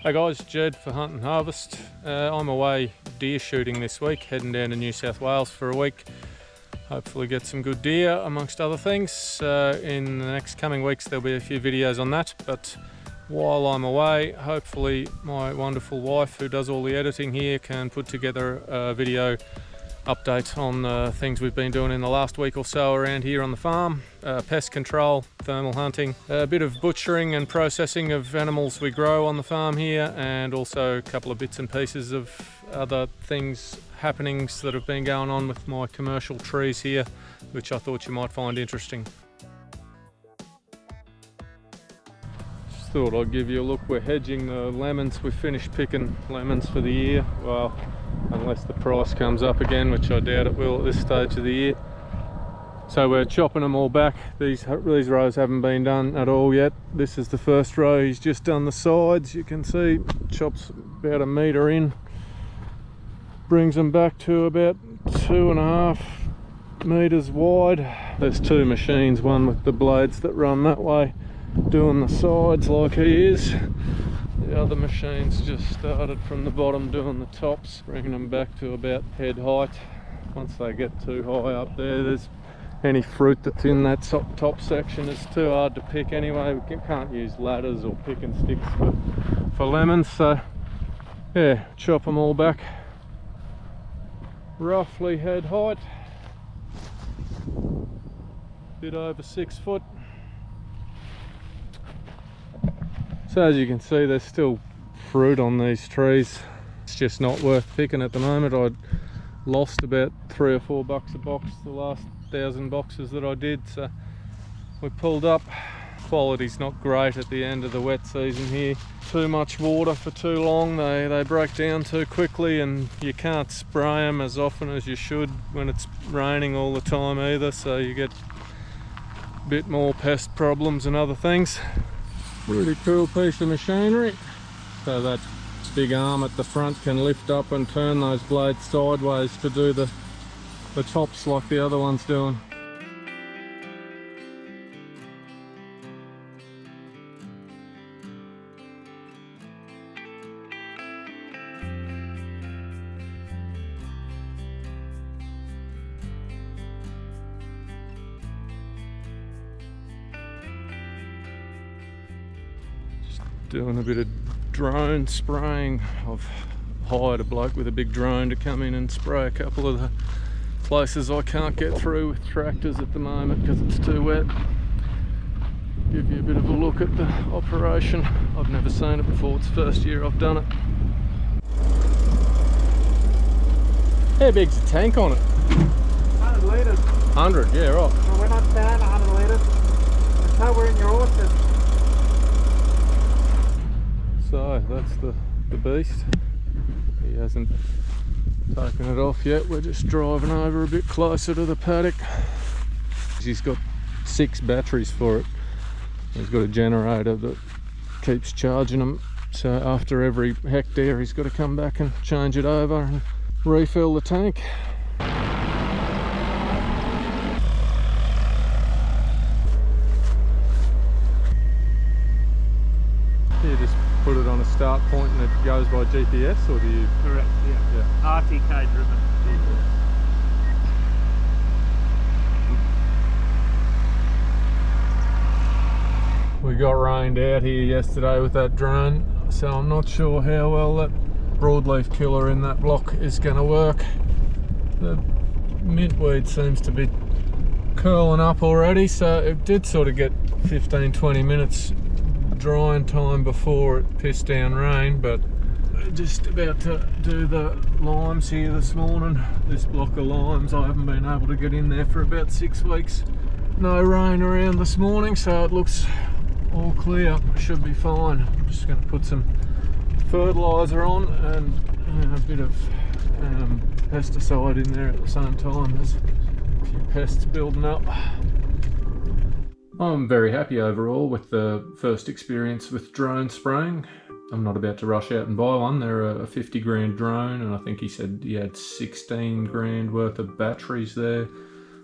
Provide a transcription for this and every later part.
Hey guys, Jed for Hunt and Harvest. I'm away deer shooting this week, heading down to New South Wales for a week. Hopefully get some good deer amongst other things. In the next coming weeks there'll be a few videos on that, but while I'm away, hopefully my wonderful wife who does all the editing here can put together a video update on things we've been doing in the last week or so around here on the farm. Pest control, thermal hunting, a bit of butchering and processing of animals we grow on the farm here, and also a couple of bits and pieces of other happenings that have been going on with my commercial trees here, which I thought you might find interesting. Just thought I'd give you a look. We're hedging the lemons. We finished picking lemons for the year. Well, unless the price comes up again, which I doubt it will at this stage of the year. So we're chopping them all back. These rows haven't been done at all yet. This is the first row. He's just done the sides. You can see chops about 1 metre in, brings them back to about 2.5 metres wide. There's two machines, one with the blades that run that way doing the sides like he is. The other machine's just started from the bottom doing the tops, bringing them back to about head height. Once they get too high up there's any fruit that's in that top section is too hard to pick anyway. We can't use ladders or picking sticks for lemons, so yeah, chop them all back roughly head height, bit over 6 foot. So as you can see, there's still fruit on these trees. It's just not worth picking at the moment. I'd lost about $3 or $4 a box the last 1,000 boxes that I did, so we pulled up. Quality's not great at the end of the wet season here. Too much water for too long, they break down too quickly, and you can't spray them as often as you should when it's raining all the time either, so you get a bit more pest problems and other things. Really cool piece of machinery. So that big arm at the front can lift up and turn those blades sideways to do the tops like the other one's doing. Doing a bit of drone spraying. I've hired a bloke with a big drone to come in and spray a couple of the places I can't get through with tractors at the moment because it's too wet. Give you a bit of a look at the operation. I've never seen it before, it's the first year I've done it. How big's the tank on it? 100 litres. 100, yeah, right. Well, we're not saying 100 litres. That's how we're in your orchard. So that's the beast. He hasn't taken it off yet. We're just driving over a bit closer to the paddock. He's got 6 batteries for it. He's got a generator that keeps charging them. So after every hectare he's got to come back and change it over and refill the tank. You just put it on a start point and it goes by GPS, or do you? Correct, yeah. RTK driven GPS. We got rained out here yesterday with that drone, so I'm not sure how well that broadleaf killer in that block is going to work. The mintweed seems to be curling up already, so it did sort of get 15-20 minutes drying time before it pissed down rain, but we're just about to do the limes here this morning. This block of limes, I haven't been able to get in there for about 6 weeks. No rain around this morning, so it looks all clear. Should be fine. I'm just going to put some fertiliser on and a bit of pesticide in there at the same time. There's a few pests building up. I'm very happy overall with the first experience with drone spraying. I'm not about to rush out and buy one. They're a 50 grand drone, and I think he said he had 16 grand worth of batteries there,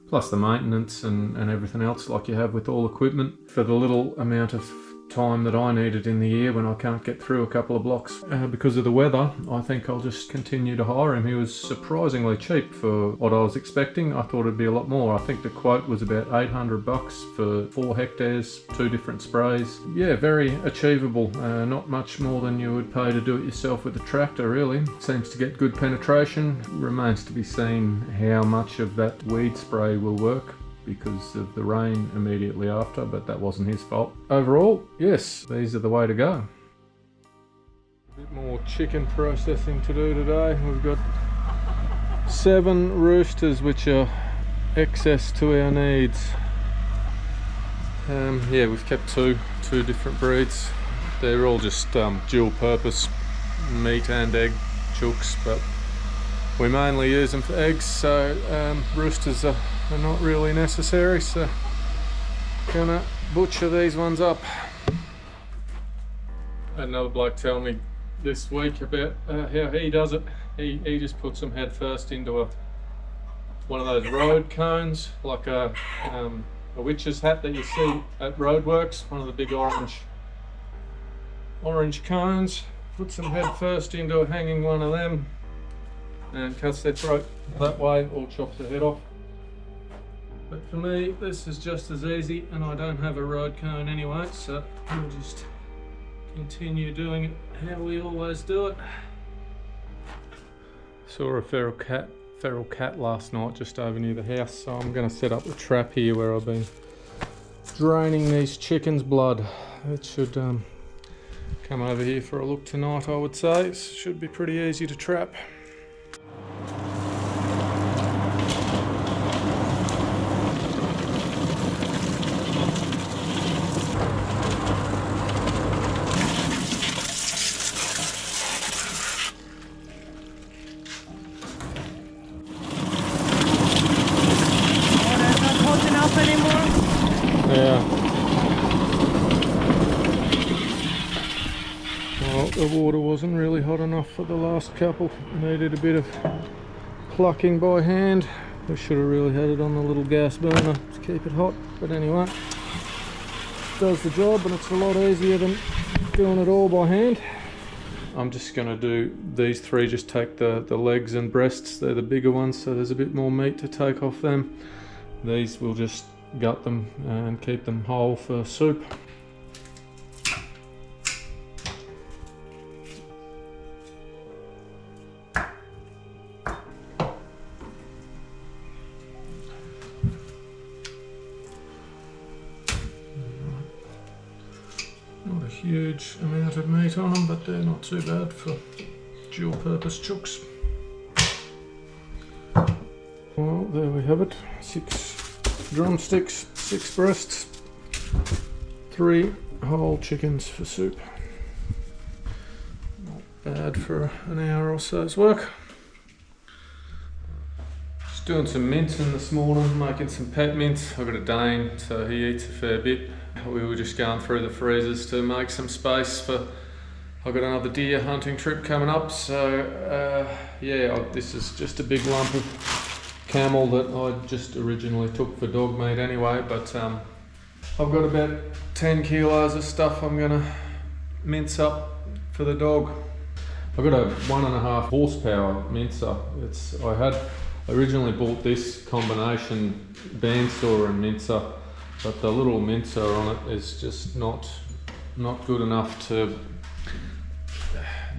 plus the maintenance and everything else like you have with all equipment. For the little amount of time that I needed in the year when I can't get through a couple of blocks because of the weather. I think I'll just continue to hire him. He was surprisingly cheap for what I was expecting. I thought it'd be a lot more. I think the quote was about $800 for 4 hectares, 2 different sprays. Yeah, very achievable. Not much more than you would pay to do it yourself with a tractor, really. Seems to get good penetration. Remains to be seen how much of that weed spray will work because of the rain immediately after, but that wasn't his fault. Overall, yes, these are the way to go. A bit more chicken processing to do today. We've got 7 roosters which are excess to our needs. Yeah, we've kept two different breeds. They're all just dual purpose meat and egg chooks, but we mainly use them for eggs, so roosters are not really necessary, so gonna butcher these ones up. Another bloke told me this week about how he does it. He just puts them head first into one of those road cones, like a witch's hat that you see at roadworks, one of the big orange cones. Puts them head first into a hanging one of them and cuts their throat that way, or chops their head off. But for me, this is just as easy, and I don't have a road cone anyway, so we'll just continue doing it how we always do it. Saw a feral cat last night just over near the house, so I'm going to set up the trap here where I've been draining these chickens' blood. It should come over here for a look tonight, I would say. It should be pretty easy to trap. The water wasn't really hot enough for the last couple. Needed a bit of plucking by hand. We should have really had it on the little gas burner to keep it hot, but anyway, does the job, and it's a lot easier than doing it all by hand. I'm just going to do these 3, just take the legs and breasts. They're the bigger ones, so there's a bit more meat to take off them. These we'll just gut them and keep them whole for soup. Not a huge amount of meat on them, but they're not too bad for dual purpose chooks. Well, there we have it. 6 drumsticks, 6 breasts, 3 whole chickens for soup. Not bad for an hour or so's work. Just doing some mincing this morning, making some pet mince. I've got a Dane, so he eats a fair bit. We were just going through the freezers to make some space for, I've got another deer hunting trip coming up, so yeah, this is just a big lump of camel that I just originally took for dog meat anyway, but I've got about 10 kilos of stuff I'm gonna mince up for the dog. I've got a 1.5 horsepower mincer. I had originally bought this combination bandsaw and mincer, but the little mincer on it is just not good enough to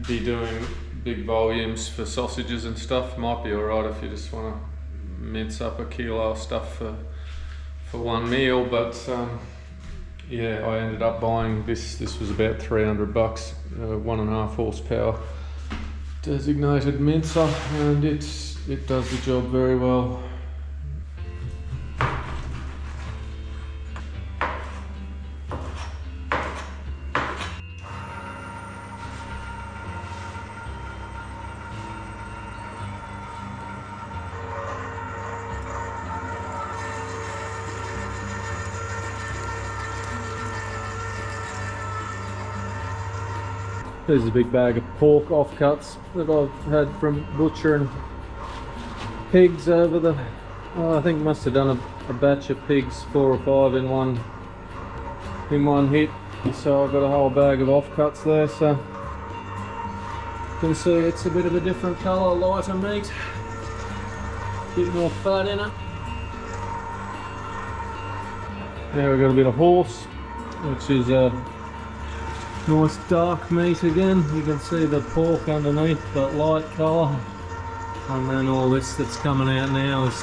be doing big volumes for sausages and stuff. Might be alright if you just want to mince up a kilo of stuff for one meal, but yeah, I ended up buying this. This was about $300, 1.5 horsepower designated mincer, and it does the job very well. There's a big bag of pork offcuts that I've had from butchering pigs over the, I think must have done a batch of pigs, 4 or 5 in one hit. So I've got a whole bag of offcuts there, so you can see it's a bit of a different colour, lighter meat, a bit more fat in it. Now we've got a bit of horse, which is a nice dark meat again. You can see the pork underneath, that light colour. And then all this that's coming out now is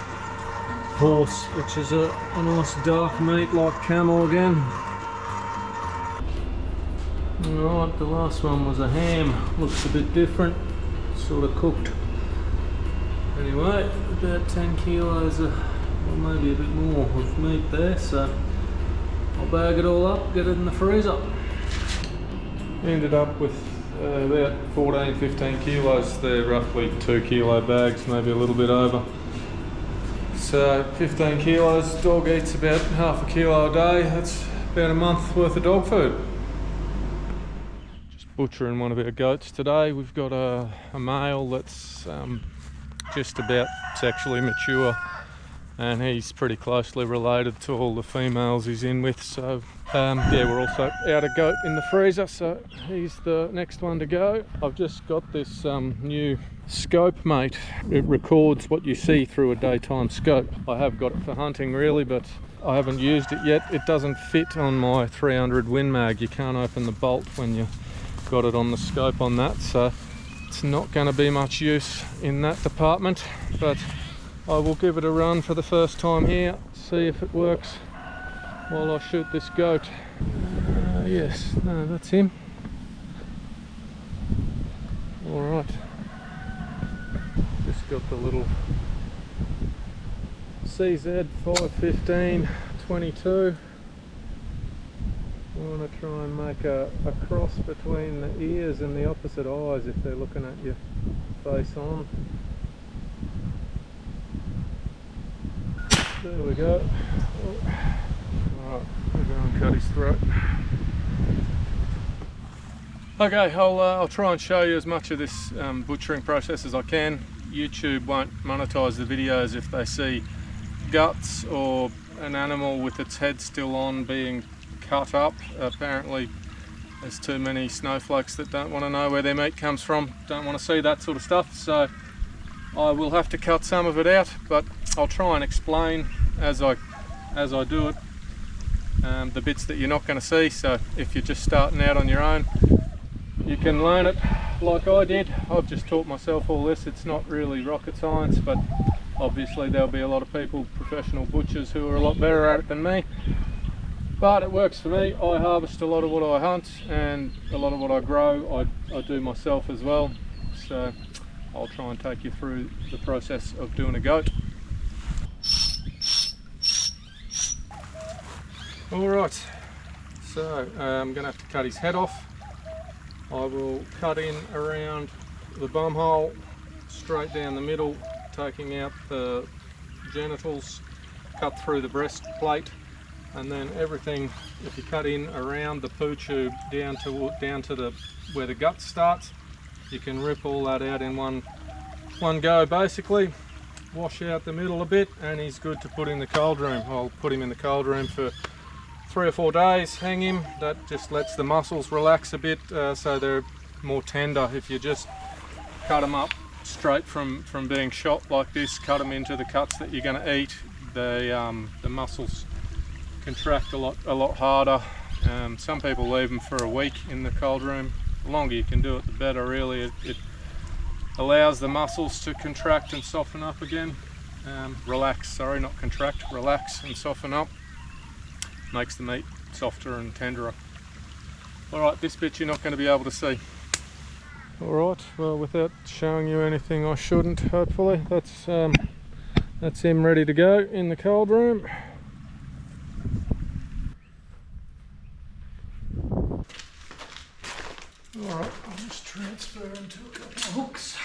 horse, which is a nice dark meat like camel again. Alright, the last one was a ham. Looks a bit different, sort of cooked. Anyway, about 10 kilos, or maybe a bit more of meat there, so I'll bag it all up, get it in the freezer. Ended up with about 14-15 kilos. They're roughly 2 kilo bags, maybe a little bit over. So 15 kilos, dog eats about half a kilo a day. That's about a month worth of dog food. Just butchering one of our goats today. We've got a male that's just about sexually mature, and he's pretty closely related to all the females he's in with, so yeah, we're also out a goat in the freezer, so he's the next one to go. I've just got this new scope, mate. It records what you see through a daytime scope. I have got it for hunting really, but I haven't used it yet. It doesn't fit on my 300 Win Mag. You can't open the bolt when you got it on the scope on that, so it's not going to be much use in that department, but I will give it a run for the first time here, see if it works while I shoot this goat. Yes, no, that's him. Alright, just got the little CZ 515-22. I want to try and make a cross between the ears and the opposite eyes if they're looking at you face on. There we go. Alright, we'll go and cut his throat. Okay, I'll try and show you as much of this butchering process as I can. YouTube won't monetize the videos if they see guts or an animal with its head still on being cut up. Apparently there's too many snowflakes that don't want to know where their meat comes from, don't want to see that sort of stuff, so I will have to cut some of it out, but I'll try and explain as I do it the bits that you're not going to see. So if you're just starting out on your own, you can learn it like I did. I've just taught myself all this. It's not really rocket science, but obviously there'll be a lot of people, professional butchers, who are a lot better at it than me. But it works for me. I harvest a lot of what I hunt, and a lot of what I grow I do myself as well. So I'll try and take you through the process of doing a goat. Alright, so I'm going to have to cut his head off. I will cut in around the bum hole, straight down the middle, taking out the genitals, cut through the breastplate, and then everything, if you cut in around the poo tube down to the where the gut starts, you can rip all that out in one go basically. Wash out the middle a bit, and he's good to put in the cold room. I'll put him in the cold room for 3 or 4 days, hang him. That just lets the muscles relax a bit, so they're more tender. If you just cut them up straight from being shot like this, cut them into the cuts that you're going to eat, the muscles contract a lot harder. Some people leave them for a week in the cold room. The longer you can do it, the better really. It allows the muscles to contract and soften up again. Relax, sorry, not contract, relax and soften up. Makes the meat softer and tenderer. Alright, this bit you're not going to be able to see. Alright, well, without showing you anything I shouldn't, hopefully, that's him ready to go in the cold room. Alright, I'll just transfer him to a couple of hooks.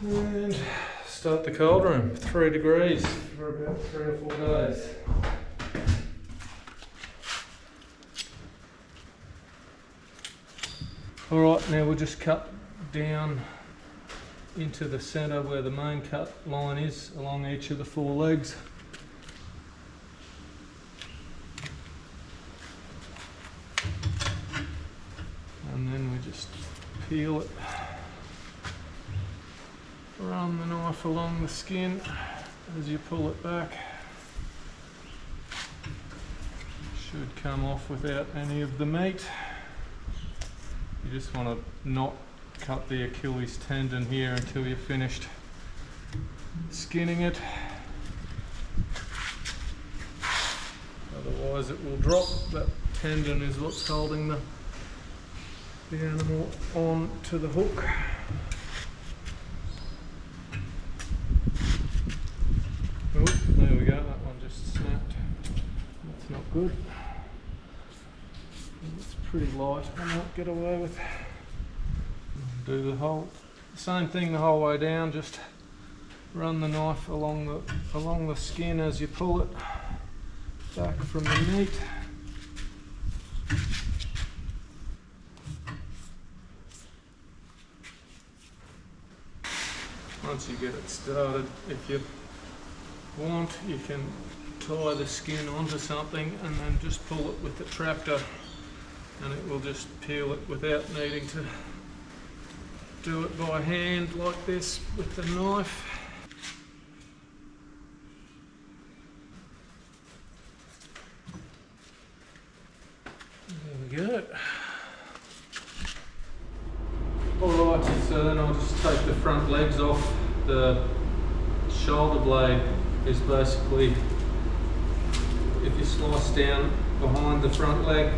And start the cold room, 3 degrees for about 3 or 4 days. Alright, now we'll just cut down into the centre where the main cut line is along each of the 4 legs. And then we just peel it, run the knife along the skin as you pull it back. Should come off without any of the meat. You just want to not cut the Achilles tendon here until you're finished skinning it. Otherwise it will drop. That tendon is what's holding the animal on to the hook. Oh, there we go, that one just snapped. That's not good. It's pretty light, I might get away with. Do the whole same thing the whole way down, just run the knife along the skin as you pull it back from the meat. Once you get it started, if you want, you can tie the skin onto something and then just pull it with the tractor, and it will just peel it without needing to do it by hand like this with the knife. There we go. Alright, so then I'll just take the front legs off. The shoulder blade is basically, if you slice down behind the front leg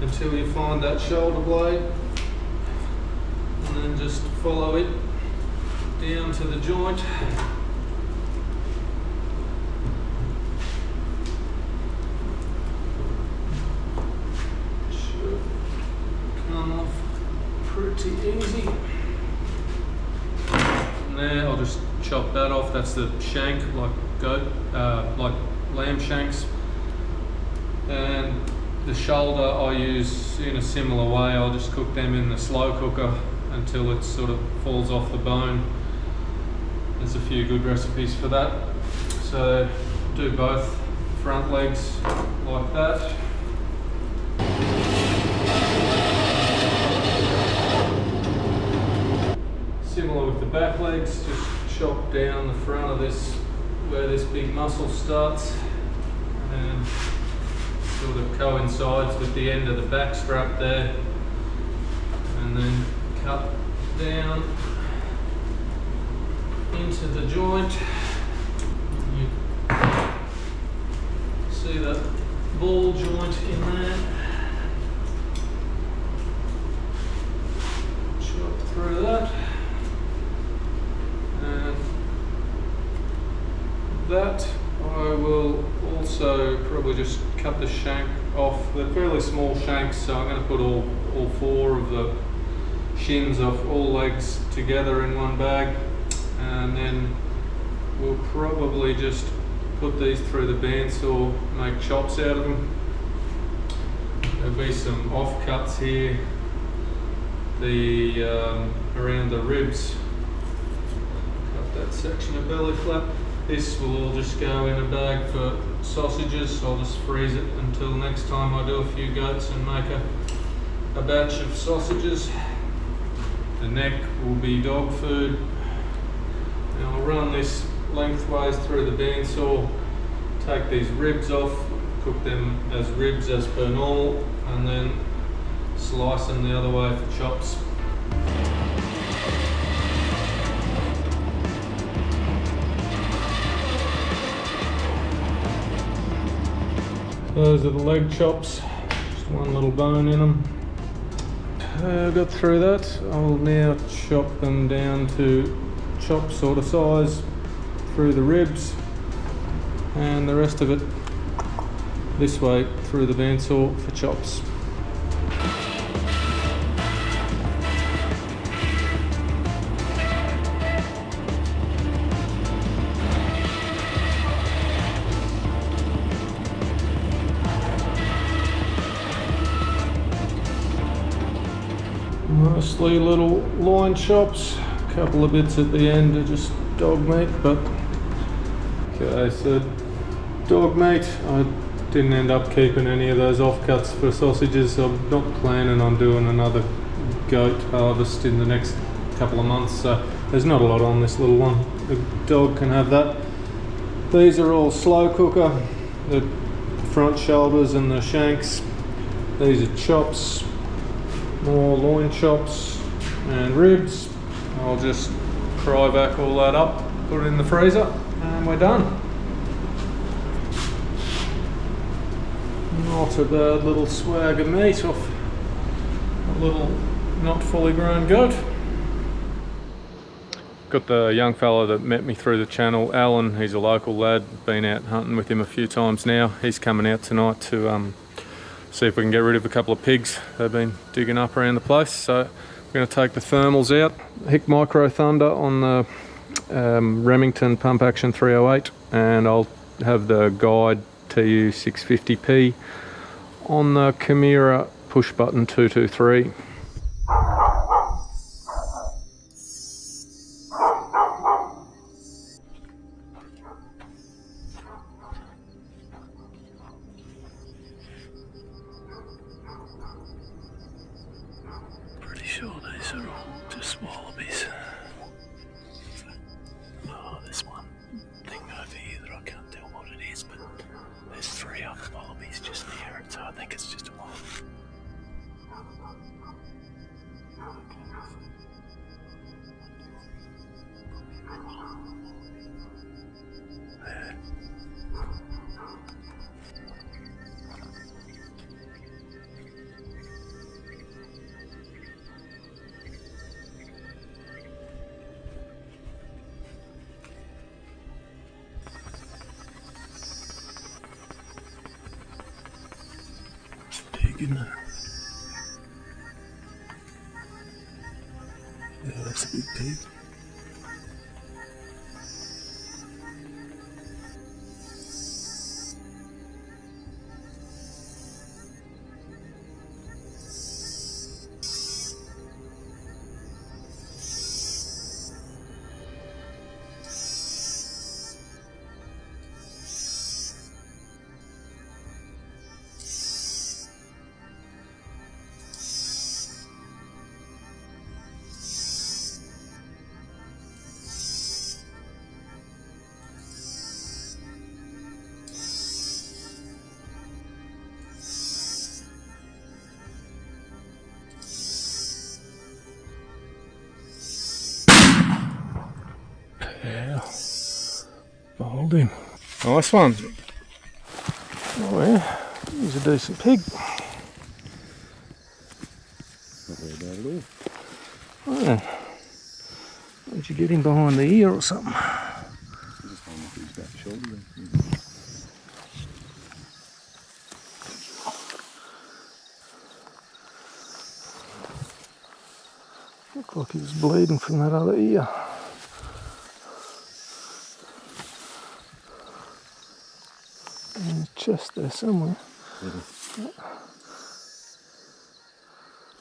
until you find that shoulder blade, and then just follow it down to the joint. Should come off pretty easy. And there, I'll just chop that off. That's the shank, like like lamb shanks. And the shoulder I use in a similar way. I'll just cook them in the slow cooker until it sort of falls off the bone. There's a few good recipes for that. So do both front legs like that. Similar with the back legs, just chop down the front of this where this big muscle starts and sort of coincides with the end of the back strap there, and then cut down into the joint. You see that ball joint in there. Chop through that, and that I will also probably just cut the shank off. They're fairly small shanks, so I'm going to put all 4 of the shins of all legs together in one bag, and then we'll probably just put these through the bandsaw, make chops out of them. There'll be some offcuts here, around the ribs. Cut that section of belly flap. This will all just go in a bag for sausages. I'll just freeze it until next time I do a few goats and make a batch of sausages. The neck will be dog food. And I'll run this lengthways through the bandsaw, take these ribs off, cook them as ribs as per normal, and then slice them the other way for chops. Those are the leg chops, just one little bone in them. Got through that. I'll now chop them down to chop sort of size through the ribs, and the rest of it this way through the bandsaw for chops. Mostly little loin chops, a couple of bits at the end are just dog meat, but okay, so dog meat, I didn't end up keeping any of those offcuts for sausages. I'm not planning on doing another goat harvest in the next couple of months, so there's not a lot on this little one. The dog can have that. These are all slow cooker, the front shoulders and the shanks. These are chops, more loin chops and ribs. I'll just fry back all that up, put it in the freezer, and we're done. Not a bad little swag of meat off a little not fully grown goat. Got the young fella that met me through the channel, Alan. He's a local lad, been out hunting with him a few times now. He's coming out tonight to see if we can get rid of a couple of pigs they've been digging up around the place. So we're going to take the thermals out. Hick Micro Thunder on the Remington Pump Action 308, and I'll have the Guide TU 650p on the Chimera push button 223. Pretty sure these are all just wallabies. Oh, there's one thing over here that I can't tell what it is, but there's 3 other wallabies just near it, so I think it's just a wallaby. Pig, isn't it? Yeah, that's a big pig. Yeah, bowled him. Nice one. Oh yeah, he's a decent pig. Not very bad at all. Oh, yeah. Did you get him behind the ear or something? Just hold him off his back shoulder then. Looked like he was bleeding from that other ear. In his chest there somewhere. Yeah.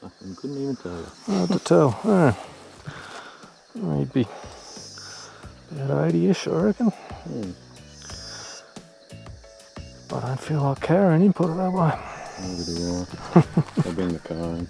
I couldn't even tell you. Hard to tell. Oh. He'd be about 80-ish, I reckon. I don't feel like carrying him, put it that way. Neither do I. I'll bring the car in.